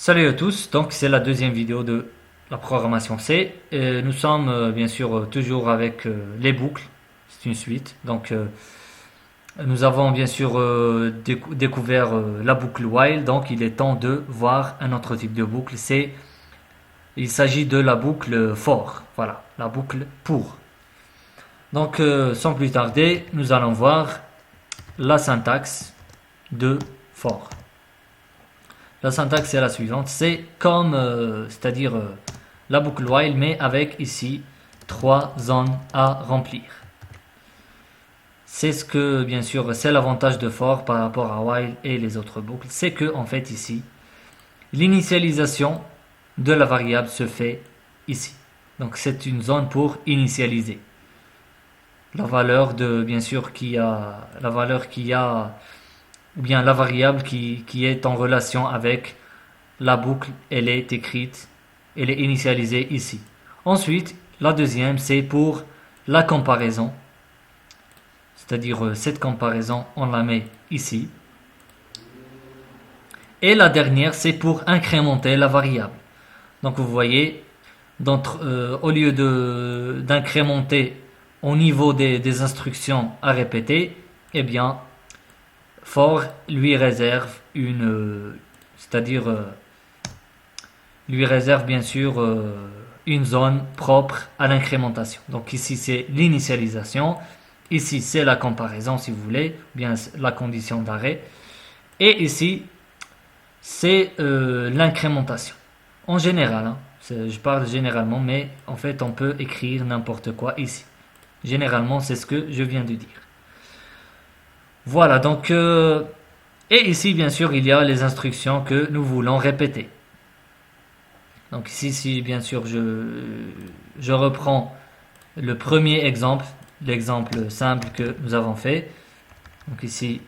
Salut à tous, donc c'est la deuxième vidéo de la programmation C. Et nous sommes bien sûr toujours avec les boucles, c'est une suite. Donc nous avons bien sûr découvert la boucle while, donc il est temps de voir un autre type de boucle. Il s'agit de la boucle for, voilà, la boucle pour. Donc sans plus tarder, nous allons voir la syntaxe de for. La syntaxe est la suivante, c'est comme, c'est-à-dire la boucle while, mais avec ici trois zones à remplir. C'est ce que, bien sûr, c'est l'avantage de for par rapport à while et les autres boucles, c'est que en fait ici, l'initialisation de la variable se fait ici. Donc c'est une zone pour initialiser la valeur de, bien sûr, la valeur qui a, ou bien la variable qui est en relation avec la boucle, elle est écrite, elle est initialisée ici. Ensuite, la deuxième, c'est pour la comparaison. C'est-à-dire cette comparaison, on la met ici. Et la dernière, c'est pour incrémenter la variable. Donc vous voyez, au lieu d'incrémenter au niveau des instructions à répéter, eh bien, for lui réserve c'est-à-dire lui réserve bien sûr une zone propre à l'incrémentation. Donc ici c'est l'initialisation, ici c'est la comparaison si vous voulez, bien la condition d'arrêt, et ici c'est l'incrémentation. En général, hein, je parle généralement, mais en fait on peut écrire n'importe quoi ici. Généralement c'est ce que je viens de dire. Voilà, donc et ici bien sûr il y a les instructions que nous voulons répéter. Donc ici, si bien sûr je reprends le premier exemple, l'exemple simple que nous avons fait. Donc ici,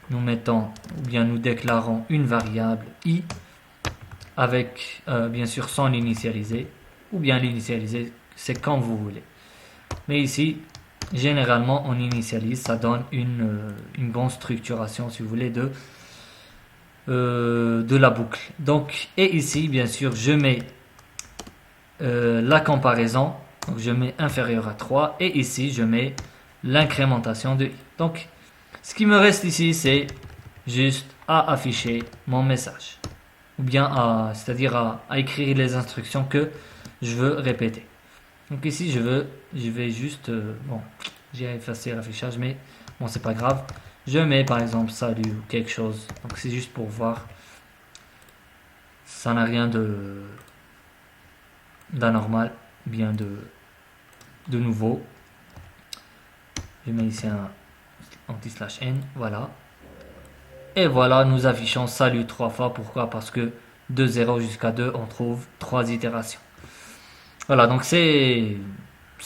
nous mettons ou bien nous déclarons une variable i avec bien sûr son initialisé ou bien l'initialisé, c'est comme vous voulez. Mais ici, généralement on initialise, ça donne une bonne structuration si vous voulez de la boucle. Donc, et ici, bien sûr, je mets la comparaison. Donc, je mets inférieur à 3. Et ici, je mets l'incrémentation de i. Donc, ce qui me reste ici, c'est juste à afficher mon message. Ou bien c'est-à-dire à écrire les instructions que je veux répéter. Donc ici, je vais juste, bon, j'ai effacé l'affichage, mais bon, c'est pas grave. Je mets par exemple salut ou quelque chose. Donc c'est juste pour voir. Ça n'a rien d'anormal, bien de nouveau. Je mets ici un anti/n, voilà. Et voilà, nous affichons salut trois fois. Pourquoi? Parce que de 0 jusqu'à 2, on trouve 3 itérations. Voilà, donc c'est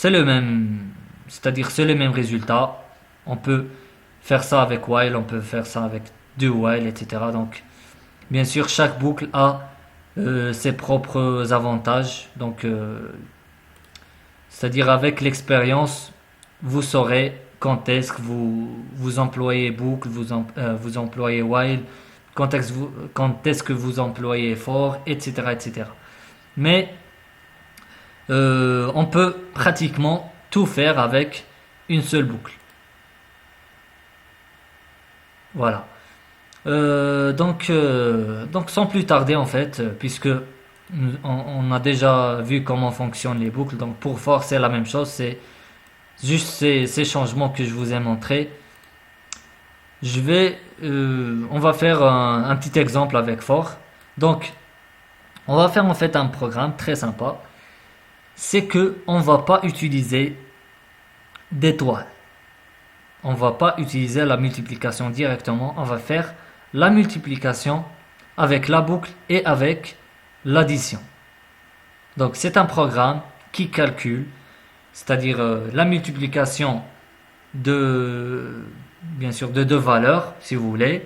le même, c'est-à-dire c'est le même résultat. On peut faire ça avec while, on peut faire ça avec do while, etc. Donc, bien sûr, chaque boucle a ses propres avantages. Donc, c'est-à-dire avec l'expérience, vous saurez quand est-ce que vous employez boucle, vous employez while, quand est-ce que vous employez for, etc., etc. Mais on peut pratiquement tout faire avec une seule boucle. Voilà. Donc sans plus tarder en fait, puisque on a déjà vu comment fonctionnent les boucles, donc pour for c'est la même chose, c'est juste ces changements que je vous ai montrés. On va faire un petit exemple avec for. Donc on va faire en fait un programme très sympa, c'est que on va pas utiliser d'étoiles. On va pas utiliser la multiplication directement, on va faire la multiplication avec la boucle et avec l'addition. Donc c'est un programme qui calcule, c'est-à-dire la multiplication bien sûr de deux valeurs si vous voulez,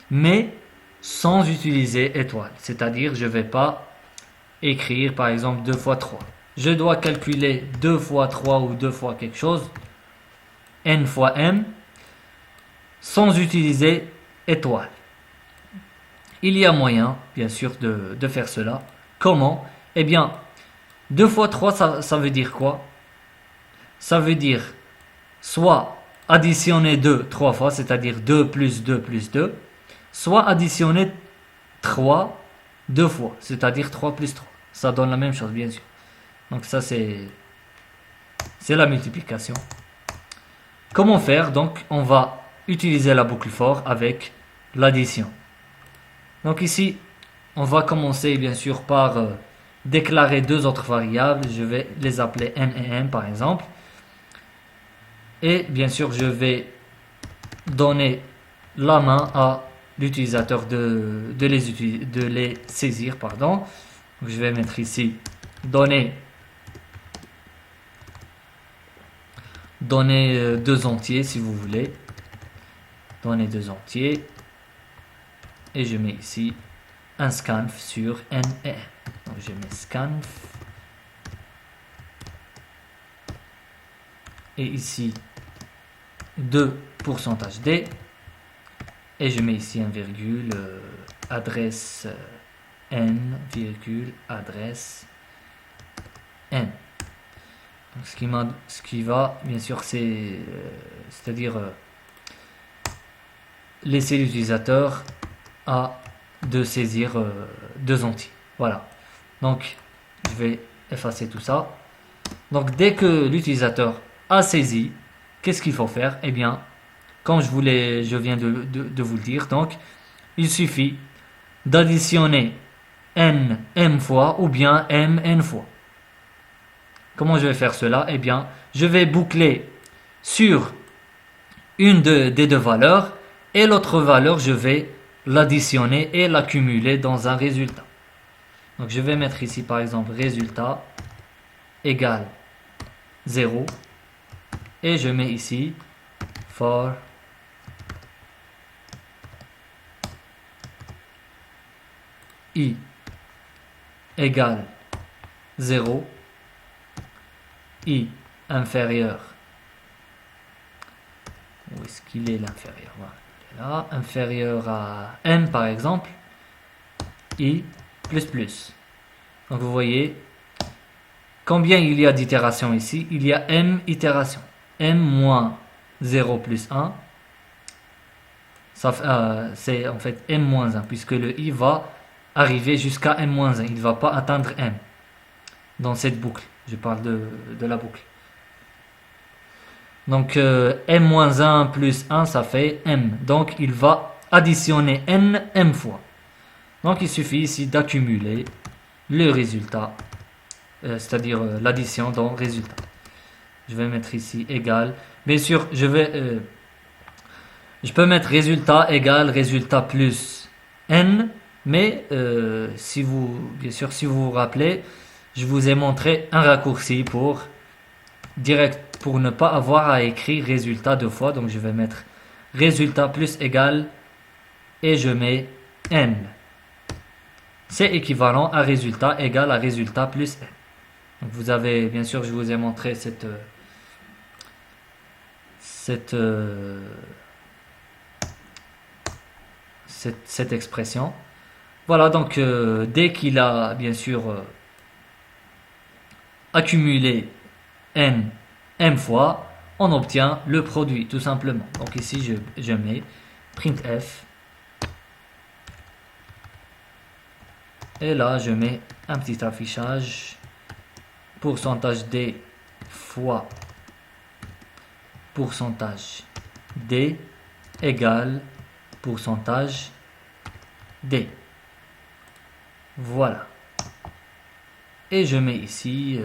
mais sans utiliser étoile. C'est-à-dire je ne vais pas écrire par exemple 2 fois 3. Je dois calculer 2 fois 3 ou 2 fois quelque chose, n fois m, sans utiliser étoile. il y a moyen, bien sûr, de faire cela. Comment? Eh bien, 2 fois 3, ça veut dire quoi? Ça veut dire soit additionner 2 3 fois, c'est-à-dire 2 plus 2 plus 2, soit additionner 3 2 fois, c'est-à-dire 3 plus 3. Ça donne la même chose, bien sûr. Donc ça, c'est la multiplication. Comment faire? Donc, on va utiliser la boucle for avec l'addition. Donc ici, on va commencer bien sûr par déclarer deux autres variables. Je vais les appeler n et m par exemple. Et bien sûr, je vais donner la main à l'utilisateur de les saisir. Pardon. Donc, je vais mettre ici donner deux entiers si vous voulez. Donner deux entiers. Et je mets ici un scanf sur n et m. Donc je mets scanf. Et ici 2 %d. Et je mets ici un virgule, adresse n, virgule, adresse n. Donc ce qui va, bien sûr, c'est-à-dire laisser l'utilisateur de saisir deux entiers. Voilà. Donc, je vais effacer tout ça. Donc, dès que l'utilisateur a saisi, qu'est-ce qu'il faut faire? Eh bien, comme je viens de vous le dire, donc, il suffit d'additionner m fois ou bien n fois. Comment je vais faire cela? Eh bien, je vais boucler sur une des deux valeurs et l'autre valeur, je vais l'additionner et l'accumuler dans un résultat. Donc je vais mettre ici par exemple résultat égale 0 et je mets ici for i égale 0, i inférieur, où est-ce qu'il est l'inférieur? Voilà. Là, inférieur à m par exemple, i plus plus. Donc vous voyez combien il y a d'itérations ici? Il y a m itérations. m moins 0 plus 1, c'est en fait m moins 1, puisque le i va arriver jusqu'à m moins 1. Il ne va pas atteindre m dans cette boucle. Je parle de la boucle. Donc m-1 plus 1, ça fait m. Donc il va additionner n m fois. Donc il suffit ici d'accumuler le résultat, c'est-à-dire l'addition dans résultat. Je vais mettre ici égal. Bien sûr, je peux mettre résultat égal résultat plus n, mais bien sûr, si vous vous rappelez, je vous ai montré un raccourci pour ne pas avoir à écrire résultat deux fois. Donc je vais mettre résultat plus égal et je mets n. C'est équivalent à résultat égal à résultat plus n. Donc vous avez, bien sûr, je vous ai montré cette expression. Voilà, donc dès qu'il a bien sûr accumulé n m fois, on obtient le produit tout simplement. Donc ici je mets printf et là je mets un petit affichage pourcentage d fois pourcentage d égale pourcentage d. Voilà. Et je mets ici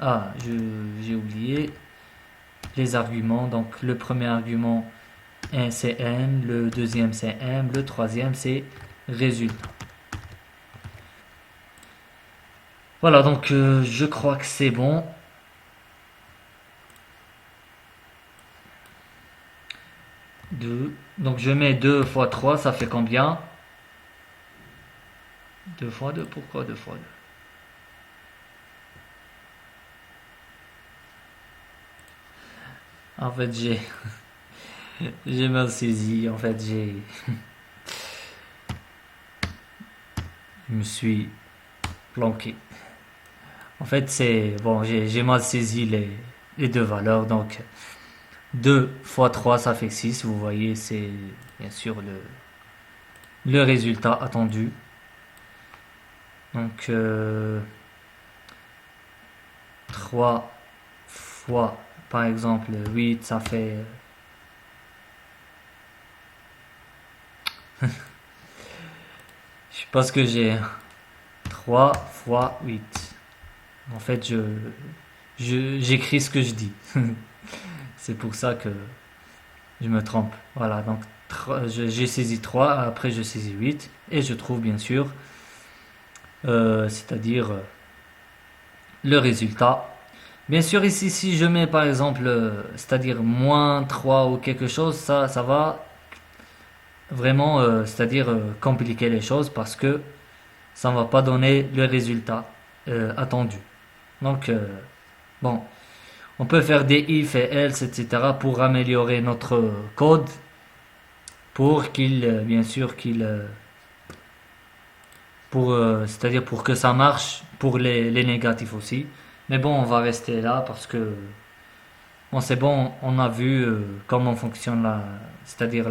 j'ai oublié les arguments. Donc le premier argument c'est n, le deuxième c'est m, le troisième c'est résultat. Voilà, donc je crois que c'est bon. Donc je mets 2 fois 3, ça fait combien? 2 fois 2, pourquoi 2 fois 2? En fait, j'ai mal saisi. En fait, je me suis planqué. En fait, c'est bon, j'ai mal saisi les deux valeurs. Donc, 2 fois 3 ça fait 6. Vous voyez, c'est bien sûr le résultat attendu. Donc, 3 fois, par exemple, 8, ça fait... Je sais pas ce que j'ai. 3 fois 8. En fait, j'écris ce que je dis. C'est pour ça que je me trompe. Voilà, donc j'ai saisi 3, après je saisis 8, et je trouve bien sûr, c'est-à-dire le résultat. Bien sûr, ici, si je mets par exemple, c'est-à-dire moins 3 ou quelque chose, ça va vraiment, c'est-à-dire compliquer les choses parce que ça ne va pas donner le résultat attendu. Donc, bon, on peut faire des if et else, etc. pour améliorer notre code, pour qu'il, bien sûr, c'est-à-dire pour que ça marche pour les négatifs aussi. Mais bon, on va rester là parce que, bon, c'est bon, on a vu comment fonctionne c'est-à-dire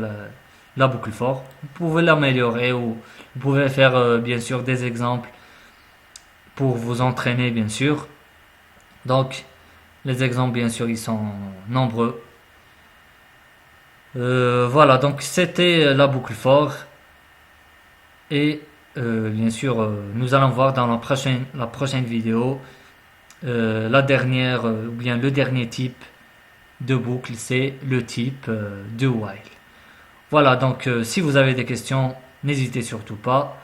la boucle for. Vous pouvez l'améliorer ou vous pouvez faire, bien sûr, des exemples pour vous entraîner, bien sûr. Donc, les exemples, bien sûr, ils sont nombreux. Voilà, donc c'était la boucle for. Et bien sûr, nous allons voir dans la prochaine vidéo la dernière, ou bien le dernier type de boucle, c'est le type de while. Voilà, donc si vous avez des questions, n'hésitez surtout pas.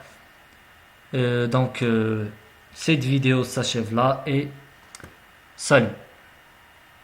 Donc cette vidéo s'achève là et salut.